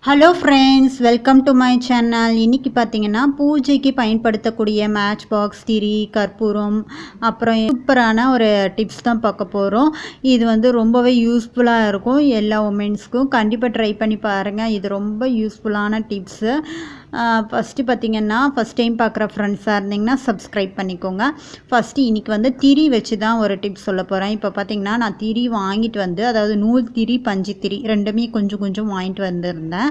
Hello friends, welcome to my channel. இன்றைக்கி பார்த்தீங்கன்னா பூஜைக்கு பயன்படுத்தக்கூடிய மேட்ச் பாக்ஸ், திரி, கற்பூரம், அப்புறம் சூப்பரான ஒரு டிப்ஸ் தான் பார்க்க போகிறோம். இது வந்து ரொம்பவே யூஸ்ஃபுல்லாக இருக்கும் எல்லா உமன்ஸ்க்கும். கண்டிப்பாக ட்ரை பண்ணி பாருங்கள். இது ரொம்ப யூஸ்ஃபுல்லான டிப்ஸு. ஃபஸ்ட்டு பார்த்திங்கன்னா, ஃபஸ்ட் டைம் பார்க்குற ஃப்ரெண்ட்ஸாக இருந்திங்கன்னா சப்ஸ்கிரைப் பண்ணிக்கோங்க. ஃபஸ்ட்டு இன்றைக்கி வந்து திரி வச்சு தான் ஒரு டிப்ஸ் சொல்ல போகிறேன். இப்போ பார்த்திங்கன்னா நான் திரி வாங்கிட்டு வந்து, அதாவது நூல் திரி, பஞ்சு திரி ரெண்டுமே கொஞ்சம் கொஞ்சம் வாங்கிட்டு வந்திருந்தேன்.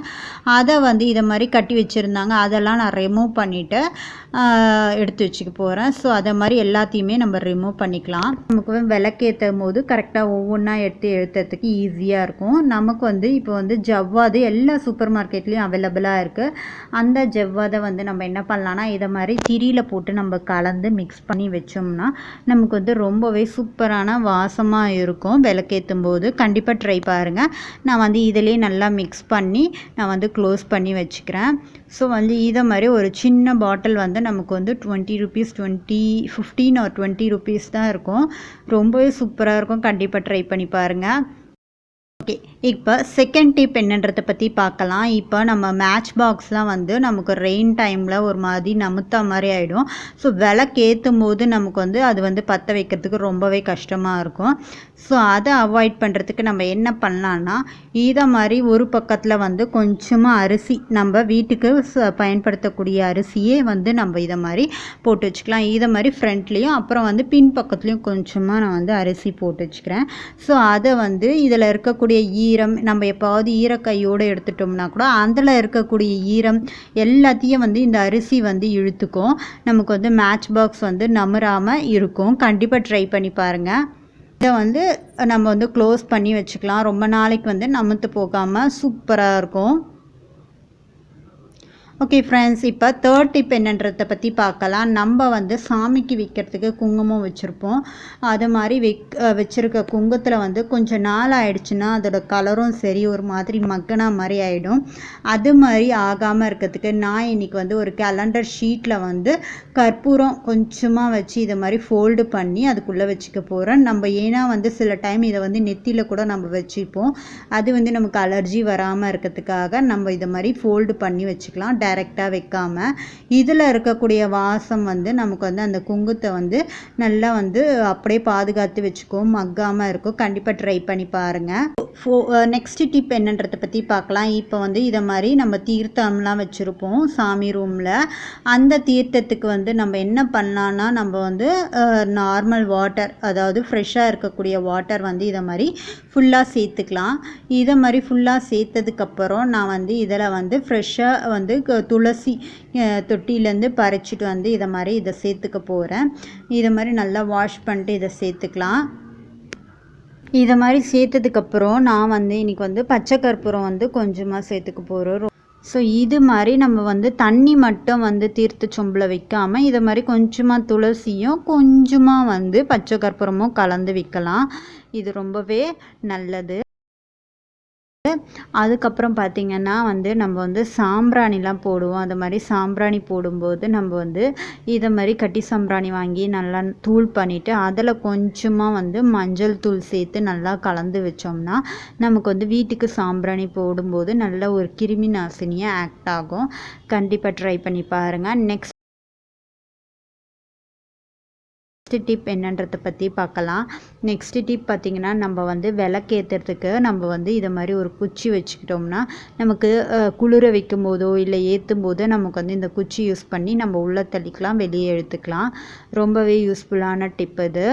அதை வந்து இதை மாதிரி கட்டி வச்சுருந்தாங்க. அதெல்லாம் நான் ரிமூவ் பண்ணிவிட்டு எடுத்து வச்சுக்க போகிறேன். ஸோ அதை மாதிரி எல்லாத்தையுமே நம்ம ரிமூவ் பண்ணிக்கலாம். நமக்கு விளக்கேற்றும் போது கரெக்டாக ஒவ்வொன்றா எடுத்துறதுக்கு ஈஸியாக இருக்கும். நமக்கு வந்து இப்போ வந்து ஜவ்வாது எல்லா சூப்பர் மார்க்கெட்லேயும் அவைலபிளாக இருக்குது. அந்த ஜவ்வாதை வந்து நம்ம என்ன பண்ணலான்னா, இதை மாதிரி திரியில் போட்டு நம்ம கலந்து மிக்ஸ் பண்ணி வச்சோம்னா நமக்கு வந்து ரொம்பவே சூப்பரான வாசமாக இருக்கும். விளக்கேற்றும் போது கண்டிப்பாக ட்ரை பாருங்கள். நான் வந்து இதிலே நல்லா மிக்ஸ் பண்ணி நான் வந்து க்ளோஸ் பண்ணி வச்சுக்கிறேன். ஸோ வந்து இதை மாதிரி ஒரு சின்ன பாட்டில் வந்து நமக்கு வந்து 20 ருபீஸ், 15 ஆர் 20 ருபீஸ் தான் இருக்கும். ரொம்பவே சூப்பராக இருக்கும். கண்டிப்பாக ட்ரை பண்ணி பாருங்கள். ஓகே, இப்போ செகண்ட் டிப் என்னன்றதை பற்றி பார்க்கலாம். இப்போ நம்ம மேட்ச் பாக்ஸ்லாம் வந்து நமக்கு ரெயின் டைமில் ஒரு மாதிரி நமுத்தா மாதிரி ஆகிடும். ஸோ விளக்கேற்றும் போது நமக்கு வந்து அது வந்து பற்ற வைக்கிறதுக்கு ரொம்பவே கஷ்டமாக இருக்கும். ஸோ அதை அவாய்ட் பண்ணுறதுக்கு நம்ம என்ன பண்ணலான்னா, இதை மாதிரி ஒரு பக்கத்தில் வந்து கொஞ்சமாக அரிசி, நம்ம வீட்டுக்கு பயன்படுத்தக்கூடிய அரிசியே வந்து நம்ம இதை மாதிரி போட்டு வச்சுக்கலாம். இதை மாதிரி ஃப்ரண்ட்லேயும் அப்புறம் வந்து பின் பக்கத்துலேயும் கொஞ்சமாக நான் வந்து அரிசி போட்டு வச்சுக்கிறேன். ஸோ அதை வந்து இதில் இருக்கக்கூடிய ஈரம், நம்ம எப்பாவது ஈரக்கையோடு எடுத்துட்டோம்னா கூட அதில் இருக்கக்கூடிய ஈரம் எல்லாத்தையும் வந்து இந்த அரிசி வந்து இழுத்துக்கும். நமக்கு வந்து மேட்ச் பாக்ஸ் வந்து நமுறாமல் இருக்கும். கண்டிப்பாக ட்ரை பண்ணி பாருங்கள். இதை வந்து நம்ம வந்து க்ளோஸ் பண்ணி வச்சுக்கலாம். ரொம்ப நாளைக்கு வந்து நமுத்து போகாமல் சூப்பராக இருக்கும். ஓகே ஃப்ரெண்ட்ஸ், இப்போ தேர்ட் டிப் என்னன்றதை பற்றி பார்க்கலாம். நம்ம வந்து சாமிக்கு வைக்கிறதுக்கு குங்குமம் வச்சுருப்போம். அது மாதிரி வச்சுருக்க குங்குமத்தில் வந்து கொஞ்சம் நாள் ஆகிடுச்சுன்னா அதோட கலரும் சரி ஒரு மாதிரி மக்கனா மாதிரி ஆகிடும். அது மாதிரி ஆகாமல் இருக்கிறதுக்கு நான் இன்றைக்கி வந்து ஒரு கேலண்டர் ஷீட்டில் வந்து கற்பூரம் கொஞ்சமாக வச்சு இதை மாதிரி ஃபோல்டு பண்ணி அதுக்குள்ளே வச்சுக்க போகிறேன். நம்ம ஏன்னா வந்து சில டைம் இதை வந்து நெத்தியில் கூட நம்ம வச்சுப்போம். அது வந்து நமக்கு அலர்ஜி வராமல் இருக்கிறதுக்காக நம்ம இதை மாதிரி ஃபோல்டு பண்ணி வச்சுக்கலாம். டைரெக்டாக வைக்காமல் இதில் இருக்கக்கூடிய வாசம் வந்து நமக்கு வந்து அந்த குங்குத்தை வந்து நல்லா வந்து அப்படியே பாதுகாத்து வச்சுக்கோம், மக்காமல் இருக்கும். கண்டிப்பாக ட்ரை பண்ணி பாருங்கள். நெக்ஸ்ட் டிப் என்னன்றதை பற்றி பார்க்கலாம். இப்போ வந்து இதை மாதிரி நம்ம தீர்த்தம்லாம் வச்சுருப்போம் சாமி ரூமில். அந்த தீர்த்தத்துக்கு வந்து நம்ம என்ன பண்ணலான்னா, நம்ம வந்து நார்மல் வாட்டர், அதாவது ஃப்ரெஷ்ஷாக இருக்கக்கூடிய வாட்டர் வந்து இதை மாதிரி ஃபுல்லாக சேர்த்துக்கலாம். இதை மாதிரி ஃபுல்லாக சேர்த்ததுக்கப்புறம் நான் வந்து இதில் வந்து ஃப்ரெஷ்ஷாக வந்து துளசி தொட்டிலேருந்து பறிச்சிட்டு வந்து இதை சேர்த்துக்க போகிறேன். இதை மாதிரி நல்லா வாஷ் பண்ணிட்டு இதை சேர்த்துக்கலாம். இதை மாதிரி சேர்த்ததுக்கப்புறம் நான் வந்து இன்றைக்கி வந்து பச்சை கற்பூரம் வந்து கொஞ்சமாக சேர்த்துக்க போகிறோம். ஸோ இது மாதிரி நம்ம வந்து தண்ணி மட்டும் வந்து தீர்த்த சொம்பில் வைக்காமல் இதை மாதிரி கொஞ்சமாக துளசியும் கொஞ்சமாக வந்து பச்சை கற்பூரமும் கலந்து வைக்கலாம். இது ரொம்பவே நல்லது. அதுக்கப்புறம் பார்த்திங்கன்னா வந்து நம்ம வந்து சாம்பிராணிலாம் போடுவோம். அது மாதிரி சாம்பிராணி போடும்போது நம்ம வந்து இதை மாதிரி கட்டி சாம்பிராணி வாங்கி நல்லா தூள் பண்ணிவிட்டு அதில் கொஞ்சமாக வந்து மஞ்சள் தூள் சேர்த்து நல்லா கலந்து வச்சோம்னா நமக்கு வந்து வீட்டுக்கு சாம்பிராணி போடும்போது நல்ல ஒரு கிருமி நாசினியாக ஆக்ட் ஆகும். கண்டிப்பாக ட்ரை பண்ணி பாருங்கள். நெக்ஸ்ட் டிப் என்னன்றதை பற்றி பார்க்கலாம். நெக்ஸ்ட் டிப் பார்த்திங்கன்னா, நம்ம வந்து விளக்கேற்றுறதுக்கு நம்ம வந்து இதை மாதிரி ஒரு குச்சி வச்சுக்கிட்டோம்னா நமக்கு குளிர வைக்கும் போதோ இல்லை ஏற்றும் போதோ நமக்கு வந்து இந்த குச்சி யூஸ் பண்ணி நம்ம உள்ளே தள்ளிக்கலாம், வெளியே எடுத்துக்கலாம். ரொம்பவே யூஸ்ஃபுல்லான டிப் இது.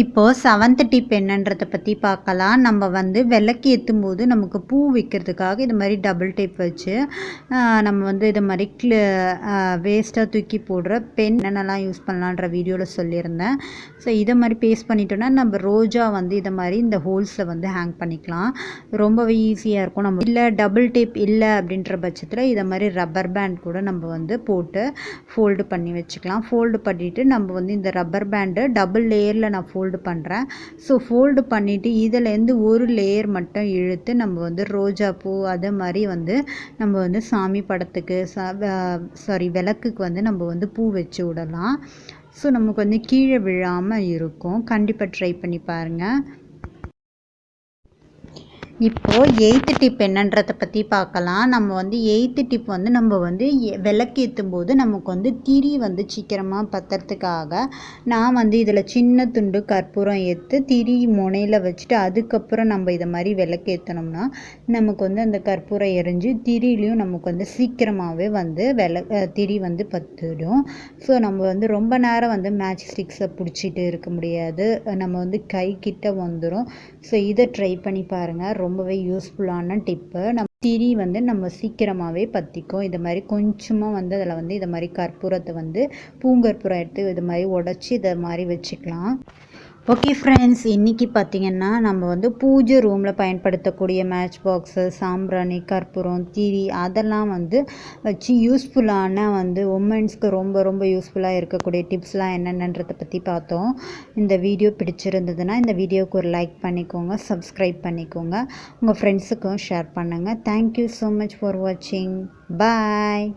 இப்போது செவன்த் டிப் என்னன்றதை பற்றி பார்க்கலாம். நம்ம வந்து விளக்கு ஏற்றும் போது நமக்கு பூ வைக்கிறதுக்காக இது மாதிரி டபுள் டேப் வச்சு நம்ம வந்து இது மாதிரி வேஸ்ட்டாக தூக்கி போடுற பென் என்னென்னலாம் யூஸ் பண்ணலான்ற வீடியோவில் சொல்லியிருந்தேன். ஸோ இதை மாதிரி பேஸ்ட் பண்ணிட்டோன்னா நம்ம ரோஜா வந்து இதை மாதிரி இந்த ஹோல்ஸில் வந்து ஹேங் பண்ணிக்கலாம். ரொம்பவே ஈஸியாக இருக்கும். நம்ம இல்லை டபுள் டேப் இல்லை அப்படின்ற பட்சத்தில் இதை மாதிரி ரப்பர் பேண்ட் கூட நம்ம வந்து போட்டு ஃபோல்டு பண்ணி வச்சுக்கலாம். ஃபோல்டு பண்ணிவிட்டு நம்ம வந்து இந்த ரப்பர் பேண்டு டபுள் லேயரில் நான் ஃபோல்டு பண்ணுறேன். ஸோ ஃபோல்டு பண்ணிவிட்டு இதிலேருந்து ஒரு லேயர் மட்டும் இழுத்து நம்ம வந்து ரோஜா பூ அது மாதிரி வந்து நம்ம வந்து சாமி படத்துக்கு விளக்குக்கு வந்து நம்ம வந்து பூ வச்சு விடலாம். ஸோ நமக்கு வந்து கீழே விழாமல் இருக்கும். கண்டிப்பாக ட்ரை பண்ணி பாருங்கள். இப்போது எயித்து டிப் என்னன்றதை பற்றி பார்க்கலாம். நம்ம வந்து எயித்து டிப் வந்து நம்ம வந்து விளக்கேற்றும் போது நமக்கு வந்து திரி வந்து சீக்கிரமாக பற்றுறதுக்காக நான் வந்து இதில் சின்ன துண்டு கற்பூரம் ஏற்று திரி முனையில் வச்சுட்டு அதுக்கப்புறம் நம்ம இதை மாதிரி விளக்கேற்றினோம்னா நமக்கு வந்து அந்த கற்பூரம் எரிஞ்சு திரிலையும் நமக்கு வந்து சீக்கிரமாகவே வந்து திரி வந்து பற்றிடும். ஸோ நம்ம வந்து ரொம்ப நேரம் வந்து மேட்ச் ஸ்டிக்ஸை பிடிச்சிட்டு இருக்க முடியாது, நம்ம வந்து கை கிட்ட வந்துடும். ஸோ இதை ட்ரை பண்ணி பாருங்கள், ரொம்பவே யூஸ்ஃபுல்லான டிப்பு. திரி வந்து நம்ம சீக்கிரமாகவே பற்றிக்கும். இது மாதிரி கொஞ்சமாக வந்து அதில் வந்து இது மாதிரி கற்பூரத்தை வந்து பூங்கற்பூரம் எடுத்து இது மாதிரி உடச்சி இதை மாதிரி வச்சுக்கலாம். ஓகே ஃப்ரெண்ட்ஸ், இன்றைக்கி பார்த்திங்கன்னா நம்ம வந்து பூஜை ரூமில் பயன்படுத்தக்கூடிய மேட்ச் பாக்ஸு, சாம்பிராணி, கற்பூரம், திரி அதெல்லாம் வந்து வச்சு யூஸ்ஃபுல்லான வந்து உமன்ஸ்க்கு ரொம்ப ரொம்ப யூஸ்ஃபுல்லாக இருக்கக்கூடிய டிப்ஸ்லாம் என்னென்னன்றதை பற்றி பார்த்தோம். இந்த வீடியோ பிடிச்சிருந்ததுன்னா இந்த வீடியோவுக்கு ஒரு லைக் பண்ணிக்கோங்க, சப்ஸ்கிரைப் பண்ணிக்கோங்க, உங்கள் ஃப்ரெண்ட்ஸுக்கும் ஷேர் பண்ணுங்கள். தேங்க்யூ ஸோ மச் ஃபார் வாட்சிங். பாய்.